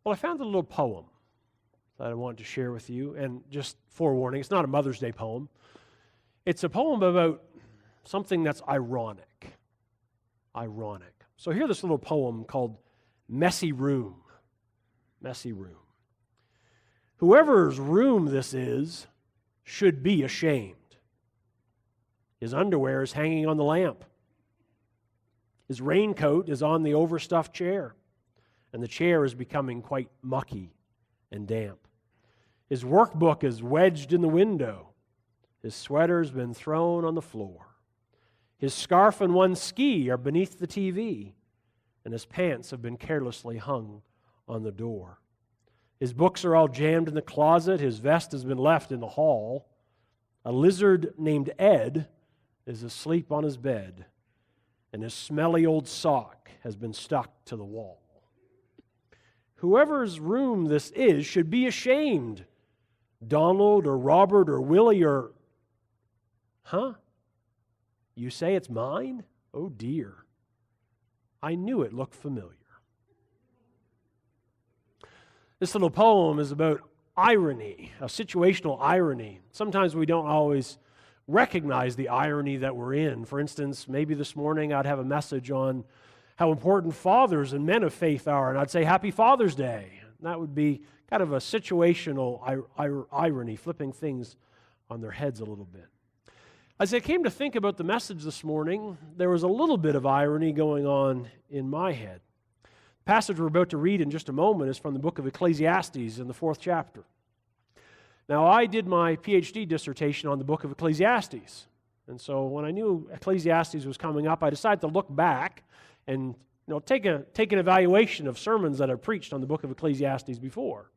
Well, I found a little poem that I wanted to share with you, and just forewarning, it's not a Mother's Day poem. It's a poem about something that's ironic. Ironic. So hear this little poem called Messy Room. Messy Room. Whoever's room this is should be ashamed. His underwear is hanging on the lamp. His raincoat is on the overstuffed chair, and the chair is becoming quite mucky and damp. His workbook is wedged in the window. His sweater's been thrown on the floor. His scarf and one ski are beneath the TV, and his pants have been carelessly hung on the door. His books are all jammed in the closet. His vest has been left in the hall. A lizard named Ed is asleep on his bed, and his smelly old sock has been stuck to the wall. Whoever's room this is should be ashamed. Donald or Robert or Willie or... Huh? You say it's mine? Oh dear. I knew it looked familiar. This little poem is about irony, a situational irony. Sometimes we don't always recognize the irony that we're in. For instance, maybe this morning I'd have a message on how important fathers and men of faith are, and I'd say Happy Father's Day. That would be kind of a situational irony, flipping things on their heads a little bit. As I came to think about the message this morning, there was a little bit of irony going on in my head. The passage we're about to read in just a moment is from the book of Ecclesiastes in the 4th chapter. Now, I did my PhD dissertation on the book of Ecclesiastes. And so when I knew Ecclesiastes was coming up, I decided to look back and take an evaluation of sermons that I've preached on the book of Ecclesiastes before.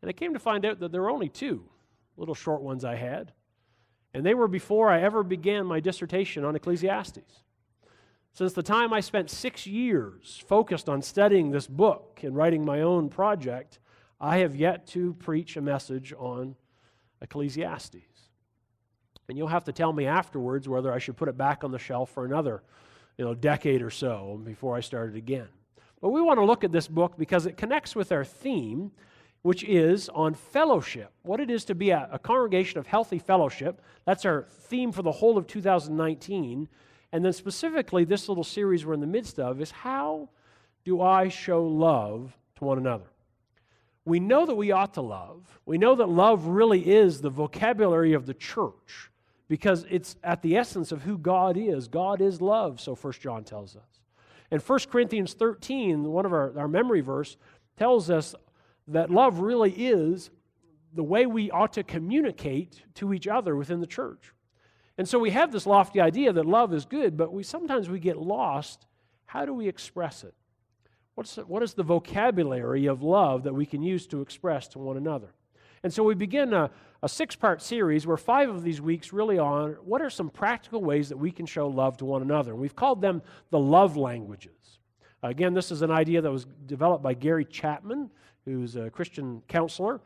And I came to find out that there were only 2 little short ones I had. And they were before I ever began my dissertation on Ecclesiastes. Since the time I spent 6 years focused on studying this book and writing my own project, I have yet to preach a message on Ecclesiastes. And you'll have to tell me afterwards whether I should put it back on the shelf for another decade or so before I start it again. But we want to look at this book because it connects with our theme, which is on fellowship, what it is to be a congregation of healthy fellowship. That's our theme for the whole of 2019. And then specifically, this little series we're in the midst of is how do I show love to one another? We know that we ought to love. We know that love really is the vocabulary of the church because it's at the essence of who God is. God is love, so 1 John tells us. And 1 Corinthians 13, one of our memory verse, tells us that love really is the way we ought to communicate to each other within the church. And so we have this lofty idea that love is good, but sometimes we get lost. How do we express it? What is the vocabulary of love that we can use to express to one another? And so we begin a 6-part series where 5 of these weeks really on what are some practical ways that we can show love to one another. And we've called them the love languages. Again, this is an idea that was developed by Gary Chapman, who's a Christian counselor.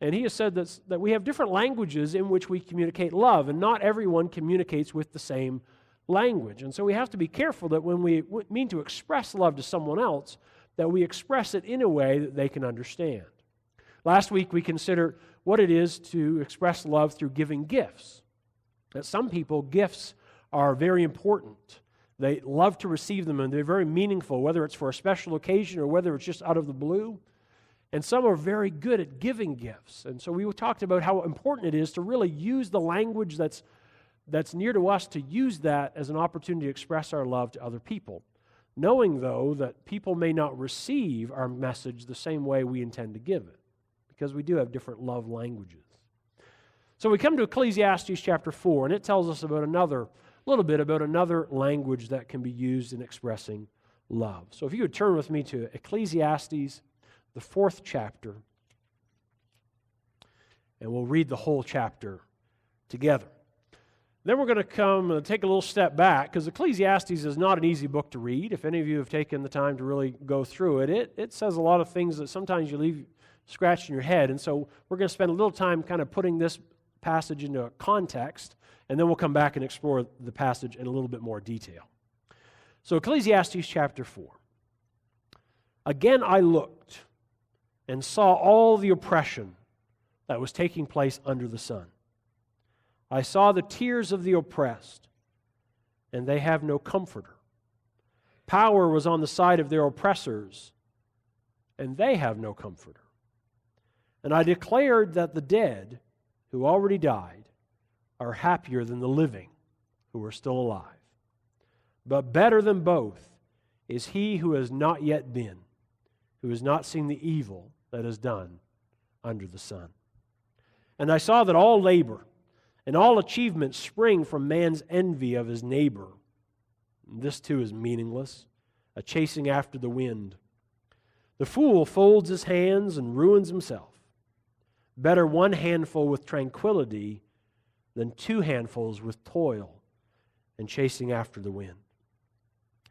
And he has said that we have different languages in which we communicate love, and not everyone communicates with the same language. And so we have to be careful that when we mean to express love to someone else, that we express it in a way that they can understand. Last week we considered what it is to express love through giving gifts. That some people, gifts are very important. They love to receive them, and they're very meaningful, whether it's for a special occasion or whether it's just out of the blue. And some are very good at giving gifts. And so we talked about how important it is to really use the language that's near to us, to use that as an opportunity to express our love to other people. Knowing, though, that people may not receive our message the same way we intend to give it, because we do have different love languages. So we come to Ecclesiastes chapter 4, and it tells us about another language that can be used in expressing love. So if you would turn with me to Ecclesiastes, the 4th chapter, and we'll read the whole chapter together. Then we're going to come and take a little step back, because Ecclesiastes is not an easy book to read. If any of you have taken the time to really go through it, it says a lot of things that sometimes you leave scratching your head. And so we're going to spend a little time kind of putting this passage into a context, and then we'll come back and explore the passage in a little bit more detail. So Ecclesiastes chapter 4. Again I looked, and saw all the oppression that was taking place under the sun. I saw the tears of the oppressed, and they have no comforter. Power was on the side of their oppressors, and they have no comforter. And I declared that the dead, who already died, are happier than the living, who are still alive. But better than both is he who has not yet been, who has not seen the evil that is done under the sun. And I saw that all labor and all achievement spring from man's envy of his neighbor. And this too is meaningless, a chasing after the wind. The fool folds his hands and ruins himself. Better one handful with tranquility than two handfuls with toil and chasing after the wind.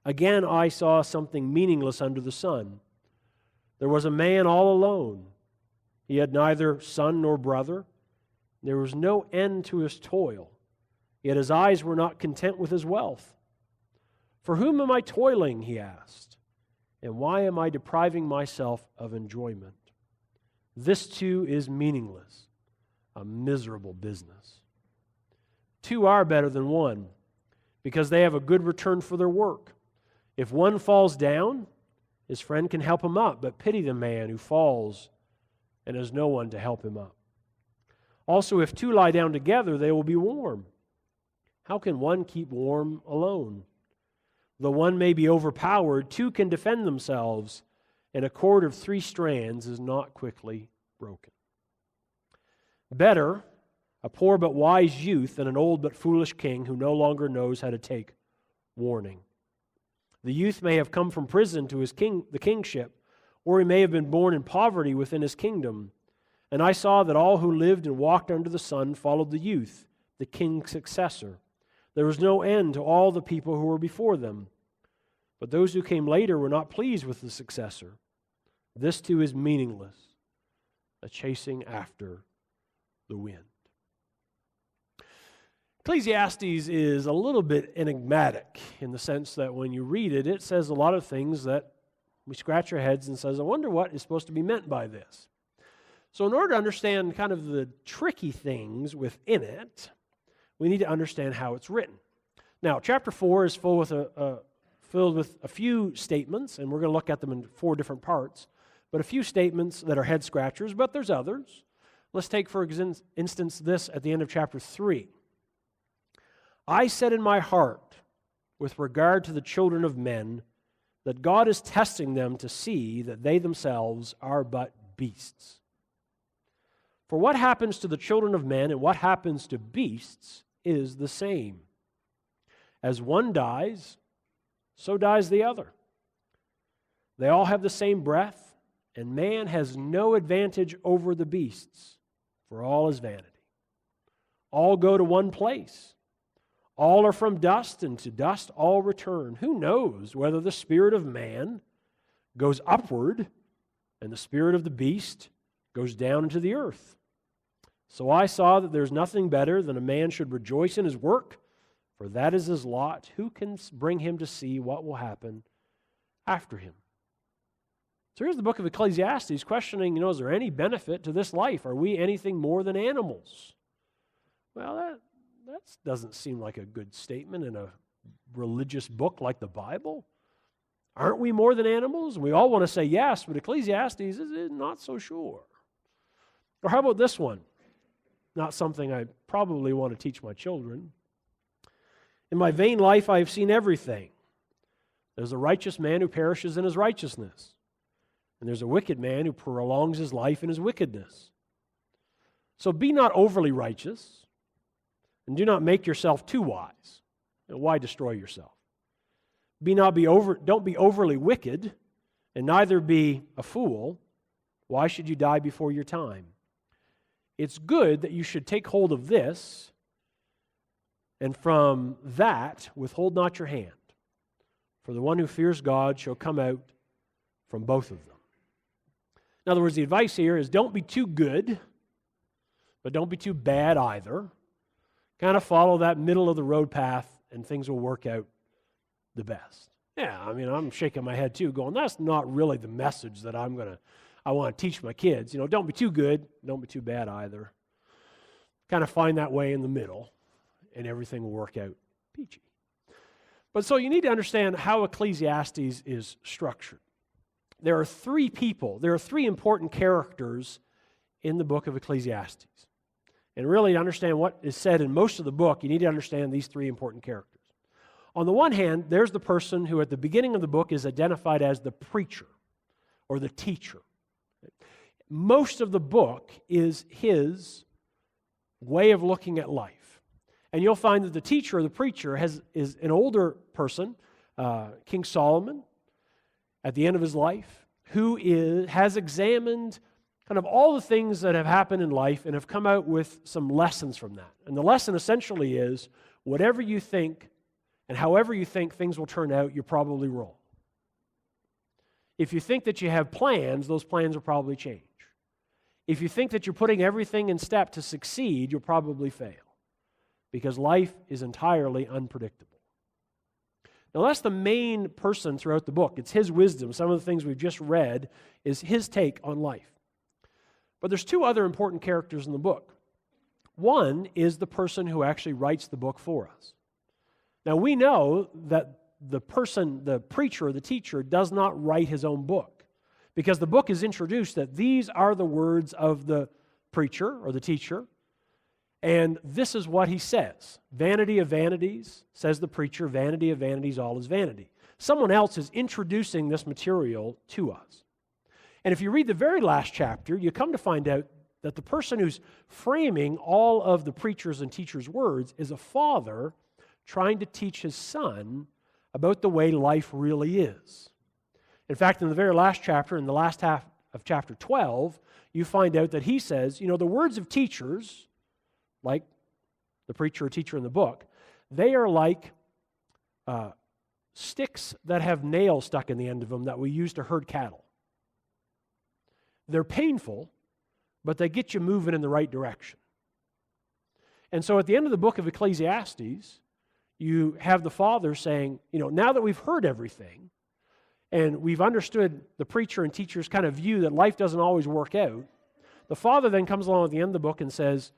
Again, I saw something meaningless under the sun. There was a man all alone. He had neither son nor brother. There was no end to his toil, yet his eyes were not content with his wealth. For whom am I toiling, he asked, and why am I depriving myself of enjoyment? This too is meaningless, a miserable business. Two are better than one, because they have a good return for their work. If one falls down, his friend can help him up, but pity the man who falls and has no one to help him up. Also, if two lie down together, they will be warm. How can one keep warm alone? Though one may be overpowered, two can defend themselves, and a cord of 3 strands is not quickly broken. Better a poor but wise youth than an old but foolish king who no longer knows how to take warning. The youth may have come from prison to the kingship, or he may have been born in poverty within his kingdom. And I saw that all who lived and walked under the sun followed the youth, the king's successor. There was no end to all the people who were before them. But those who came later were not pleased with the successor. This too is meaningless, a chasing after the wind. Ecclesiastes is a little bit enigmatic in the sense that when you read it, it says a lot of things that we scratch our heads and says, I wonder what is supposed to be meant by this. So in order to understand kind of the tricky things within it, we need to understand how it's written. Now, chapter 4 is filled with a few statements, and we're going to look at them in 4 different parts, but a few statements that are head-scratchers, but there's others. Let's take, for instance, this at the end of chapter 3. I said in my heart, with regard to the children of men, that God is testing them to see that they themselves are but beasts. For what happens to the children of men and what happens to beasts is the same. As one dies, so dies the other. They all have the same breath, and man has no advantage over the beasts, for all is vanity. All go to one place. All are from dust, and to dust all return. Who knows whether the spirit of man goes upward and the spirit of the beast goes down into the earth? So I saw that there's nothing better than a man should rejoice in his work, for that is his lot. Who can bring him to see what will happen after him? So here's the book of Ecclesiastes questioning, is there any benefit to this life? Are we anything more than animals? Well, that doesn't seem like a good statement in a religious book like the Bible. Aren't we more than animals? We all want to say yes, but Ecclesiastes is not so sure. Or how about this one? Not something I probably want to teach my children. In my vain life I have seen everything. There's a righteous man who perishes in his righteousness, and there's a wicked man who prolongs his life in his wickedness. So be not overly righteous, and do not make yourself too wise. And why destroy yourself? Don't be overly wicked, and neither be a fool. Why should you die before your time? It's good that you should take hold of this, and from that withhold not your hand. For the one who fears God shall come out from both of them. In other words, the advice here is don't be too good, but don't be too bad either. Kind of follow that middle of the road path, and things will work out the best. Yeah, I'm shaking my head too, going, that's not really the message that I'm going I want to teach my kids. Don't be too good, don't be too bad either. Kind of find that way in the middle, and everything will work out peachy. But so you need to understand how Ecclesiastes is structured. There are three important characters in the book of Ecclesiastes. And really to understand what is said in most of the book, you need to understand these three important characters. On the one hand, there's the person who at the beginning of the book is identified as the preacher or the teacher. Most of the book is his way of looking at life. And you'll find that the teacher or the preacher is an older person, King Solomon, at the end of his life, who has examined kind of all the things that have happened in life and have come out with some lessons from that. And the lesson essentially is, whatever you think and however you think things will turn out, you're probably wrong. If you think that you have plans, those plans will probably change. If you think that you're putting everything in step to succeed, you'll probably fail. Because life is entirely unpredictable. Now that's the main person throughout the book. It's his wisdom. Some of the things we've just read is his take on life. But there's two other important characters in the book. One is the person who actually writes the book for us. Now we know that the preacher or the teacher, does not write his own book, because the book is introduced that these are the words of the preacher or the teacher, and this is what he says. Vanity of vanities, says the preacher, vanity of vanities, all is vanity. Someone else is introducing this material to us. And if you read the very last chapter, you come to find out that the person who's framing all of the preacher's and teacher's words is a father trying to teach his son about the way life really is. In fact, in the very last chapter, in the last half of chapter 12, you find out that he says, the words of teachers, like the preacher or teacher in the book, they are like sticks that have nails stuck in the end of them that we use to herd cattle. They're painful, but they get you moving in the right direction. And so at the end of the book of Ecclesiastes, you have the father saying, now that we've heard everything, and we've understood the preacher and teacher's kind of view that life doesn't always work out, the father then comes along at the end of the book and says,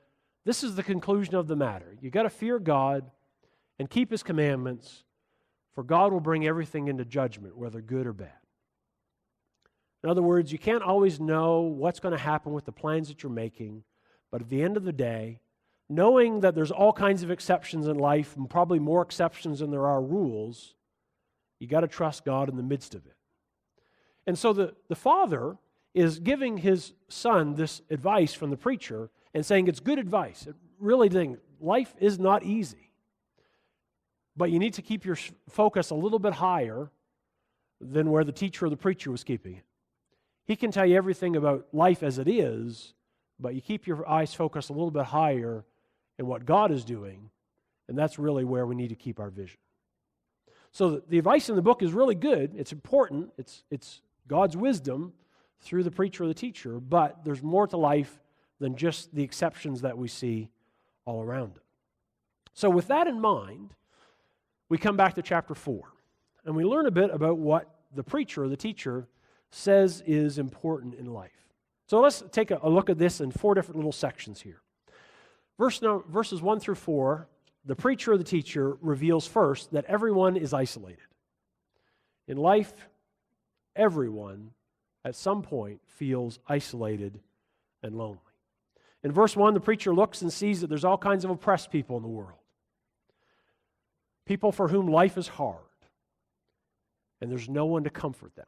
this is the conclusion of the matter. You've got to fear God and keep his commandments, for God will bring everything into judgment, whether good or bad. In other words, you can't always know what's going to happen with the plans that you're making, but at the end of the day, knowing that there's all kinds of exceptions in life, and probably more exceptions than there are rules, you got to trust God in the midst of it. And so the father is giving his son this advice from the preacher and saying it's good advice. It really doesn't. Life is not easy. But you need to keep your focus a little bit higher than where the teacher or the preacher was keeping it. He can tell you everything about life as it is, but you keep your eyes focused a little bit higher in what God is doing, and that's really where we need to keep our vision. So the advice in the book is really good. It's important. It's God's wisdom through the preacher or the teacher, but there's more to life than just the exceptions that we see all around it. So with that in mind, we come back to chapter 4, and we learn a bit about what the preacher or the teacher says is important in life. So let's take a look at this in 4 different little sections here. Verses 1 through 4, the preacher or the teacher reveals first that everyone is isolated. In life, everyone at some point feels isolated and lonely. In verse 1, the preacher looks and sees that there's all kinds of oppressed people in the world. People for whom life is hard, and there's no one to comfort them.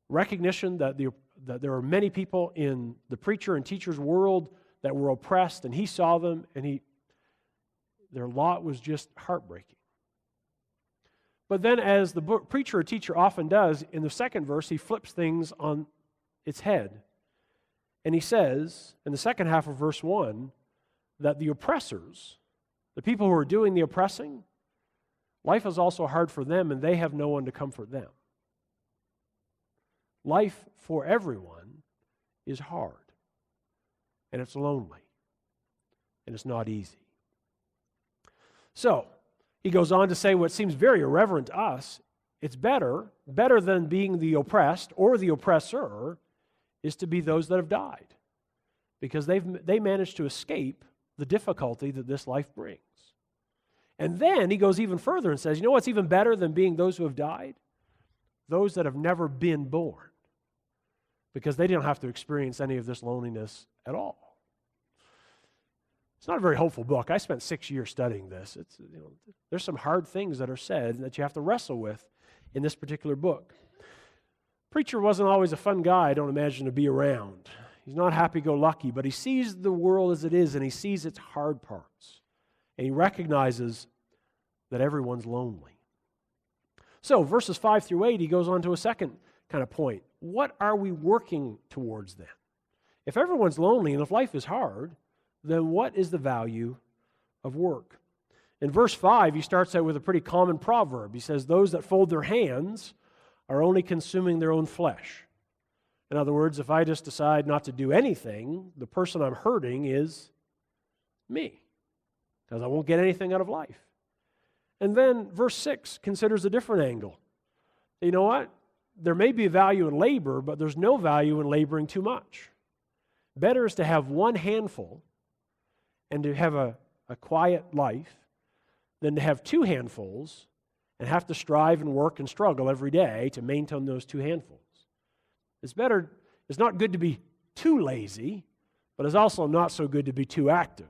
Recognition that there are many people in the preacher and teacher's world that were oppressed, and he saw them, and their lot was just heartbreaking. But then, as the preacher or teacher often does, in the second verse, he flips things on its head. And he says, in the second half of verse 1, that the oppressors, the people who are doing the oppressing, life is also hard for them, and they have no one to comfort them. Life for everyone is hard, and it's lonely, and it's not easy. So, he goes on to say what seems very irreverent to us it's better than being the oppressed or the oppressor, is to be those that have died, because they managed to escape the difficulty that this life brings. And then he goes even further and says, you know what's even better than being those who have died? Those that have never been born, because they didn't have to experience any of this loneliness at all. It's not a very hopeful book. I spent 6 years studying this. There's some hard things that are said that you have to wrestle with in this particular book. Preacher wasn't always a fun guy, I don't imagine, to be around. He's not happy-go-lucky, but he sees the world as it is, and he sees its hard parts. And he recognizes that everyone's lonely. So, verses 5 through 8, he goes on to a second kind of point. What are we working towards then? If everyone's lonely and if life is hard, then what is the value of work? In verse 5, he starts out with a pretty common proverb. He says, those that fold their hands are only consuming their own flesh. In other words, if I just decide not to do anything, the person I'm hurting is me, because I won't get anything out of life. And then verse 6 considers a different angle. You know what? There may be value in labor, but there's no value in laboring too much. Better is to have one handful and to have a quiet life than to have two handfuls and have to strive and work and struggle every day to maintain those two handfuls. It's not good to be too lazy, but it's also not so good to be too active.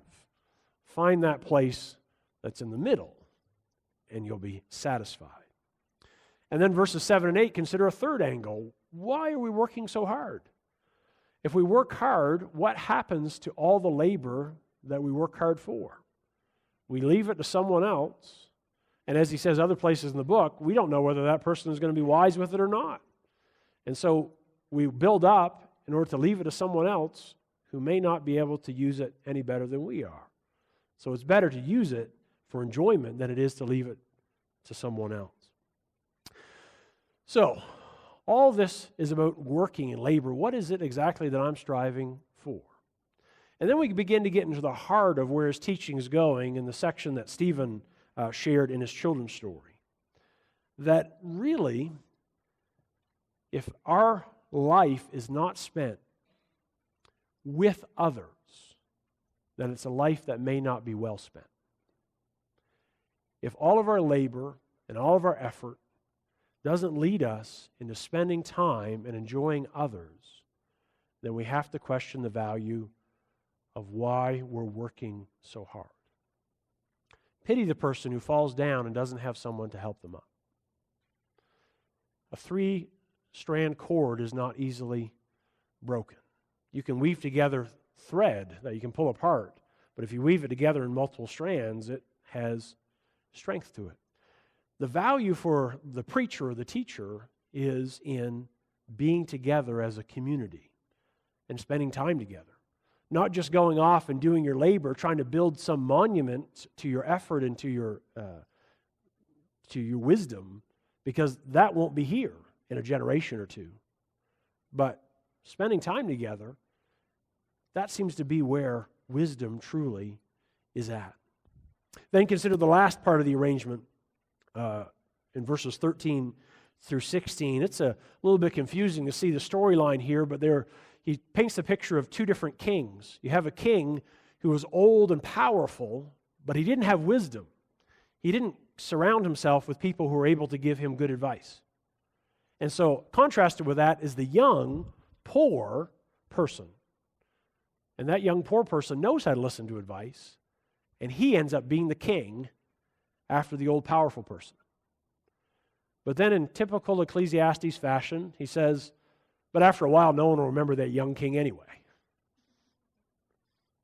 Find that place that's in the middle, and you'll be satisfied. And then verses 7 and 8 consider a third angle. Why are we working so hard? If we work hard, what happens to all the labor that we work hard for? We leave it to someone else, and as he says other places in the book, we don't know whether that person is going to be wise with it or not. And so we build up in order to leave it to someone else who may not be able to use it any better than we are. So it's better to use it for enjoyment than it is to leave it to someone else. So, all this is about working and labor. What is it exactly that I'm striving for? And then we begin to get into the heart of where his teaching is going in the section that Stephen shared in his children's story. That really, if our life is not spent with others, then it's a life that may not be well spent. If all of our labor and all of our effort doesn't lead us into spending time and enjoying others, then we have to question the value of why we're working so hard. Pity the person who falls down and doesn't have someone to help them up. A 3-strand cord is not easily broken. You can weave together thread that you can pull apart, but if you weave it together in multiple strands, it has strength to it. The value for the preacher or the teacher is in being together as a community and spending time together. Not just going off and doing your labor, trying to build some monument to your effort and to your wisdom, because that won't be here in a generation or two. But spending time together, that seems to be where wisdom truly is at. Then consider the last part of the arrangement in verses 13 through 16. It's a little bit confusing to see the storyline here, but he paints the picture of two different kings. You have a king who was old and powerful, but he didn't have wisdom. He didn't surround himself with people who were able to give him good advice. And so contrasted with that is the young, poor person. And that young, poor person knows how to listen to advice, and he ends up being the king after the old, powerful person. But then in typical Ecclesiastes fashion, he says, but after a while, no one will remember that young king anyway.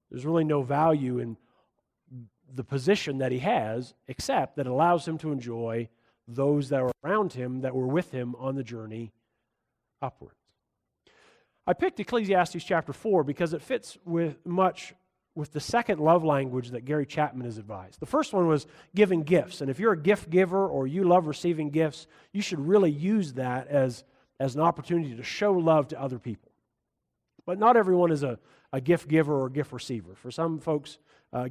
There's really no value in the position that he has, except that it allows him to enjoy those that are around him, that were with him on the journey upwards. I picked Ecclesiastes chapter 4 because it fits with the second love language that Gary Chapman has advised. The first one was giving gifts. And if you're a gift giver or you love receiving gifts, you should really use that as an opportunity to show love to other people. But not everyone is a gift giver or a gift receiver. For some folks,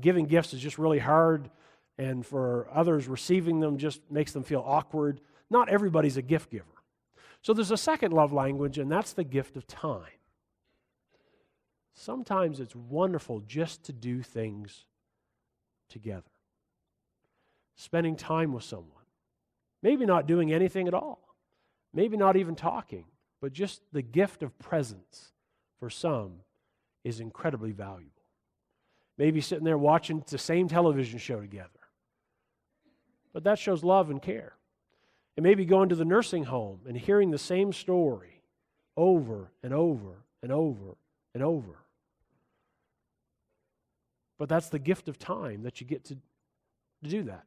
giving gifts is just really hard, and for others, receiving them just makes them feel awkward. not everybody's a gift giver. So there's a second love language, and that's the gift of time. Sometimes it's wonderful just to do things together. Spending time with someone. Maybe not doing anything at all. Maybe not even talking. But just the gift of presence for some is incredibly valuable. Maybe sitting there watching the same television show together. But that shows love and care. And maybe going to the nursing home and hearing the same story over and over and over and over. But that's the gift of time that you get to do that.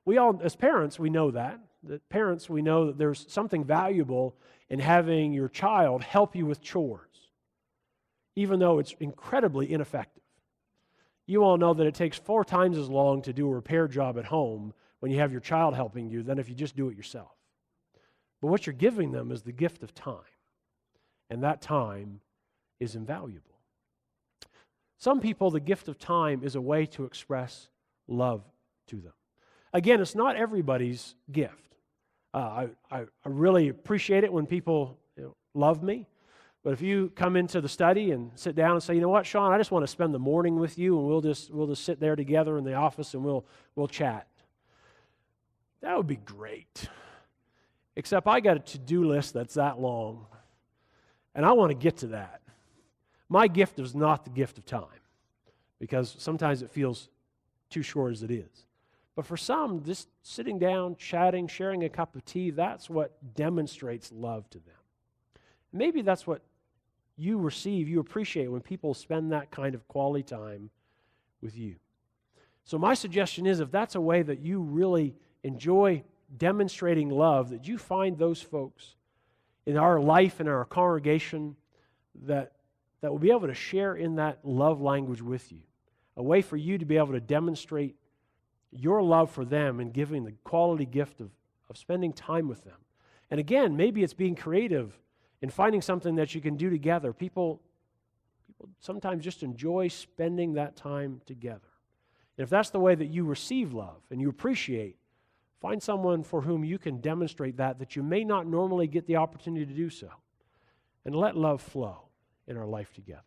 We all, as parents, we know that. Parents, we know that there's something valuable in having your child help you with chores, even though it's incredibly ineffective. You all know that it takes 4 times as long to do a repair job at home when you have your child helping you than if you just do it yourself. But what you're giving them is the gift of time, and that time is invaluable. Some people, the gift of time is a way to express love to them. Again, it's not everybody's gift. I really appreciate it when people love me. But if you come into the study and sit down and say, you know what, Sean, I just want to spend the morning with you, and we'll just sit there together in the office and we'll chat. That would be great. Except I got a to-do list that's that long, and I want to get to that. My gift is not the gift of time, because sometimes it feels too short as it is. But for some, just sitting down, chatting, sharing a cup of tea, that's what demonstrates love to them. Maybe that's what you receive, you appreciate when people spend that kind of quality time with you. So my suggestion is, if that's a way that you really enjoy demonstrating love, that you find those folks in our life, in our congregation, that will be able to share in that love language with you. A way for you to be able to demonstrate your love for them and giving the quality gift of spending time with them. And again, maybe it's being creative in finding something that you can do together. People sometimes just enjoy spending that time together. And if that's the way that you receive love and you appreciate, find someone for whom you can demonstrate that you may not normally get the opportunity to do so. And let love flow in our life together.